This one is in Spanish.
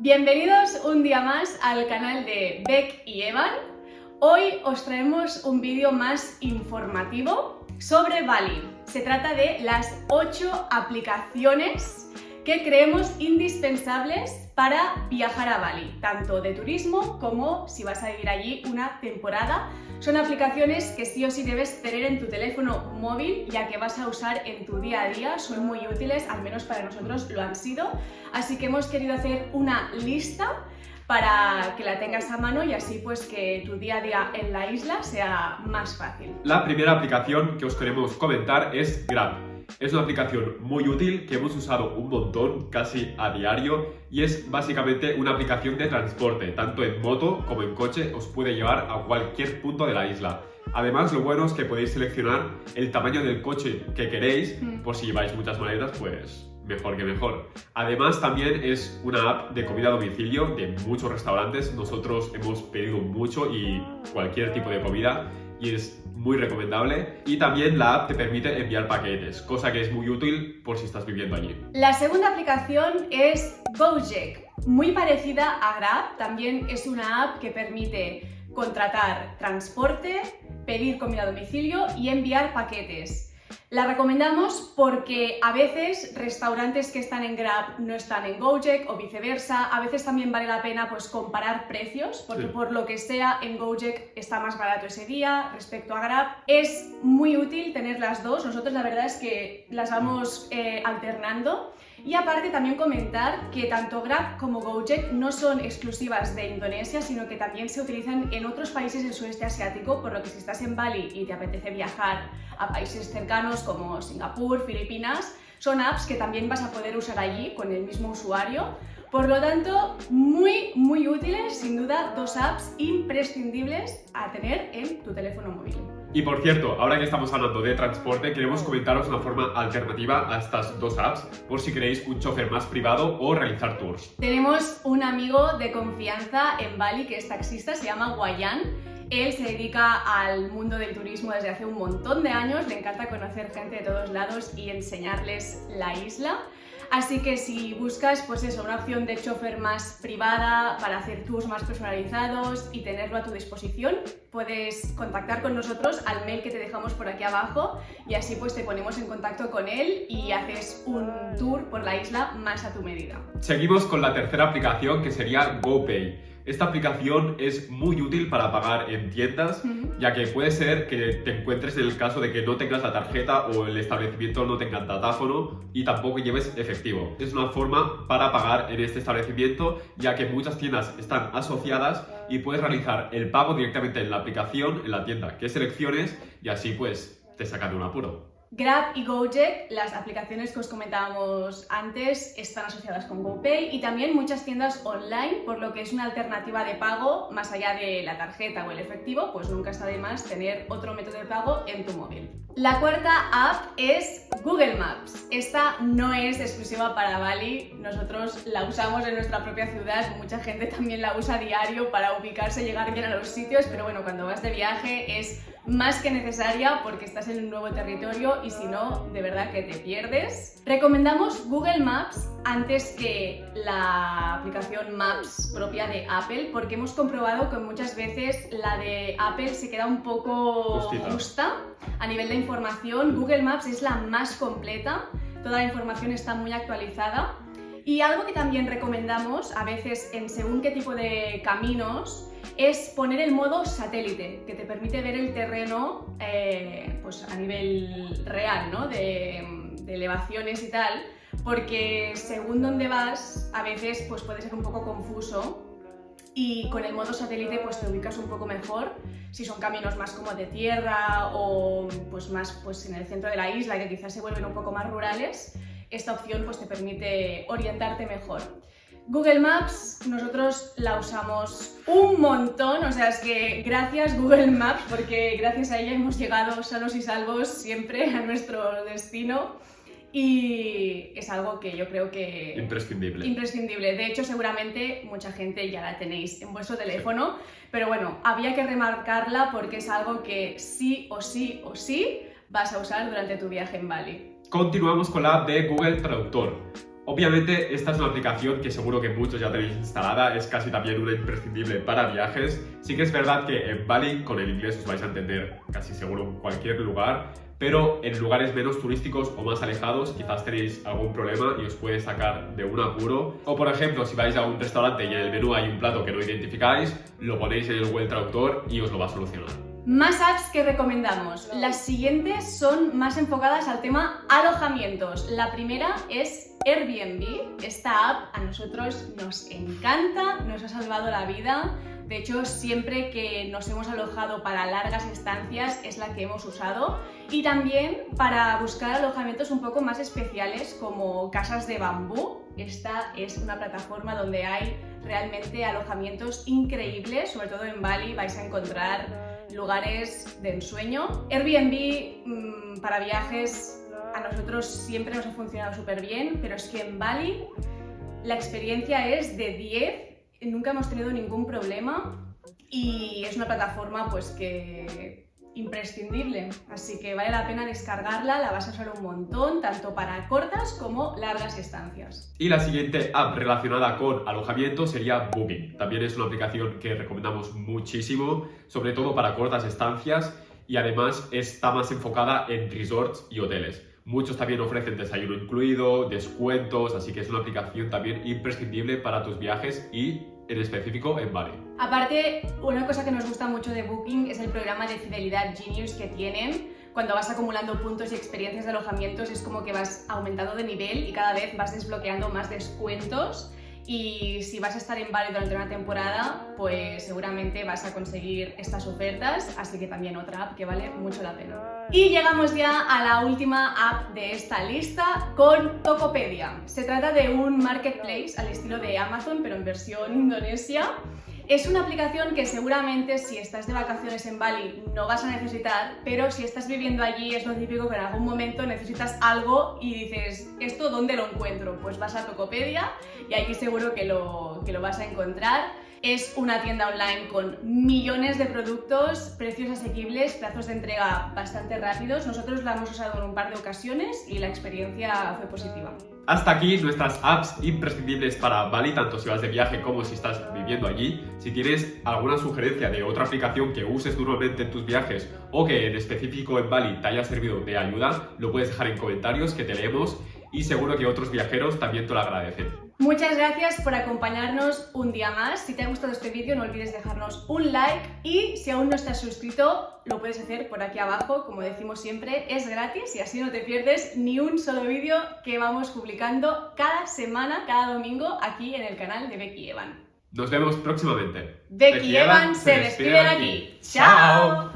Bienvenidos un día más al canal de Beck y Evan. Hoy os traemos un vídeo más informativo sobre Bali. Se trata de las 8 aplicaciones que creemos indispensables para viajar a Bali, tanto de turismo como si vas a vivir allí una temporada. Son aplicaciones que sí o sí debes tener en tu teléfono móvil, ya que vas a usar en tu día a día. Son muy útiles, al menos para nosotros lo han sido. Así que hemos querido hacer una lista para que la tengas a mano y así pues que tu día a día en la isla sea más fácil. La primera aplicación que os queremos comentar es Grab. Es una aplicación muy útil que hemos usado un montón, casi a diario, y es básicamente una aplicación de transporte, tanto en moto como en coche, os puede llevar a cualquier punto de la isla. Además, lo bueno es que podéis seleccionar el tamaño del coche que queréis, por si lleváis muchas maletas, pues mejor que mejor. Además, también es una app de comida a domicilio de muchos restaurantes. Nosotros hemos pedido mucho y cualquier tipo de comida y es muy recomendable. Y también la app te permite enviar paquetes, cosa que es muy útil por si estás viviendo allí. La segunda aplicación es Gojek, muy parecida a Grab. También es una app que permite contratar transporte, pedir comida a domicilio y enviar paquetes. La recomendamos porque a veces restaurantes que están en Grab no están en Gojek o viceversa. A veces también vale la pena pues comparar precios, porque por lo que sea en Gojek está más barato ese día respecto a Grab. Es muy útil tener las dos. Nosotros la verdad es que las vamos alternando. Y aparte también comentar que tanto Grab como Gojek no son exclusivas de Indonesia, sino que también se utilizan en otros países del sudeste asiático, por lo que si estás en Bali y te apetece viajar a países cercanos como Singapur, Filipinas, son apps que también vas a poder usar allí con el mismo usuario. Por lo tanto, muy útiles, sin duda, dos apps imprescindibles a tener en tu teléfono móvil. Y por cierto, ahora que estamos hablando de transporte, queremos comentaros una forma alternativa a estas dos apps, por si queréis un chofer más privado o realizar tours. Tenemos un amigo de confianza en Bali que es taxista, se llama Wayan. Él se dedica al mundo del turismo desde hace un montón de años, le encanta conocer gente de todos lados y enseñarles la isla. Así que si buscas, pues eso, una opción de chofer más privada para hacer tours más personalizados y tenerlo a tu disposición, puedes contactar con nosotros al mail que te dejamos por aquí abajo y así pues te ponemos en contacto con él y haces un tour por la isla más a tu medida. Seguimos con la tercera aplicación, que sería GoPay. Esta aplicación es muy útil para pagar en tiendas, ya que puede ser que te encuentres en el caso de que no tengas la tarjeta o el establecimiento no tenga datáfono y tampoco lleves efectivo. Es una forma para pagar en este establecimiento, ya que muchas tiendas están asociadas y puedes realizar el pago directamente en la aplicación, en la tienda que selecciones, y así pues te sacan de un apuro. Grab y Gojek, las aplicaciones que os comentábamos antes, están asociadas con GoPay y también muchas tiendas online, por lo que es una alternativa de pago más allá de la tarjeta o el efectivo, pues nunca está de más tener otro método de pago en tu móvil. La cuarta app es Google Maps. Esta no es exclusiva para Bali, nosotros la usamos en nuestra propia ciudad, mucha gente también la usa a diario para ubicarse y llegar bien a los sitios, pero bueno, cuando vas de viaje es más que necesaria porque estás en un nuevo territorio y si no, de verdad que te pierdes. Recomendamos Google Maps antes que la aplicación Maps propia de Apple porque hemos comprobado que muchas veces la de Apple se queda un poco justa a nivel de información. Google Maps es la más completa, toda la información está muy actualizada. Y algo que también recomendamos a veces en según qué tipo de caminos es poner el modo satélite, que te permite ver el terreno pues a nivel real, ¿no? de elevaciones y tal, porque según dónde vas, a veces pues puede ser un poco confuso y con el modo satélite pues te ubicas un poco mejor si son caminos más como de tierra o pues más pues en el centro de la isla que quizás se vuelven un poco más rurales. Esta opción pues te permite orientarte mejor. Google Maps, nosotros la usamos un montón, o sea, es que gracias Google Maps, porque gracias a ella hemos llegado sanos y salvos siempre a nuestro destino y es algo que yo creo que... Imprescindible. Imprescindible. De hecho, seguramente mucha gente ya la tenéis en vuestro teléfono, pero bueno, había que remarcarla porque es algo que sí o sí o sí vas a usar durante tu viaje en Bali. Continuamos con la app de Google Traductor. Obviamente esta es una aplicación que seguro que muchos ya tenéis instalada, es casi también una imprescindible para viajes. Sí que es verdad que en Bali con el inglés os vais a entender casi seguro en cualquier lugar, pero en lugares menos turísticos o más alejados quizás tenéis algún problema y os puede sacar de un apuro. O por ejemplo, si vais a un restaurante y en el menú hay un plato que no identificáis, lo ponéis en el Google Traductor y os lo va a solucionar. Más apps que recomendamos. Las siguientes son más enfocadas al tema alojamientos. La primera es Airbnb. Esta app a nosotros nos encanta, nos ha salvado la vida. De hecho, siempre que nos hemos alojado para largas estancias es la que hemos usado. Y también para buscar alojamientos un poco más especiales como casas de bambú. Esta es una plataforma donde hay realmente alojamientos increíbles, sobre todo en Bali vais a encontrar lugares de ensueño. Airbnb para viajes a nosotros siempre nos ha funcionado súper bien, pero es que en Bali la experiencia es de 10, nunca hemos tenido ningún problema y es una plataforma pues que imprescindible, así que vale la pena descargarla, la vas a usar un montón, tanto para cortas como largas estancias. Y la siguiente app relacionada con alojamiento sería Booking. También es una aplicación que recomendamos muchísimo, sobre todo para cortas estancias y además está más enfocada en resorts y hoteles. Muchos también ofrecen desayuno incluido, descuentos, así que es una aplicación también imprescindible para tus viajes y en específico en Bali. Aparte, una cosa que nos gusta mucho de Booking es el programa de fidelidad Genius que tienen. Cuando vas acumulando puntos y experiencias de alojamientos es como que vas aumentando de nivel y cada vez vas desbloqueando más descuentos. Y si vas a estar en Bali durante una temporada, pues seguramente vas a conseguir estas ofertas, así que también otra app que vale mucho la pena. Y llegamos ya a la última app de esta lista con Tokopedia. Se trata de un marketplace al estilo de Amazon, pero en versión Indonesia. Es una aplicación que seguramente si estás de vacaciones en Bali no vas a necesitar, pero si estás viviendo allí es lo típico que en algún momento necesitas algo y dices, ¿esto dónde lo encuentro? Pues vas a Tokopedia y aquí seguro que lo vas a encontrar. Es una tienda online con millones de productos, precios asequibles, plazos de entrega bastante rápidos. Nosotros la hemos usado en un par de ocasiones y la experiencia fue positiva. Hasta aquí nuestras apps imprescindibles para Bali, tanto si vas de viaje como si estás viviendo allí. Si tienes alguna sugerencia de otra aplicación que uses normalmente en tus viajes o que en específico en Bali te haya servido de ayuda, lo puedes dejar en comentarios que te leemos y seguro que otros viajeros también te lo agradecen. Muchas gracias por acompañarnos un día más. Si te ha gustado este vídeo no olvides dejarnos un like y si aún no estás suscrito lo puedes hacer por aquí abajo, como decimos siempre, es gratis y así no te pierdes ni un solo vídeo que vamos publicando cada semana, cada domingo aquí en el canal de Becky Evan. Nos vemos próximamente. Becky Evan se despide de aquí. ¡Chao!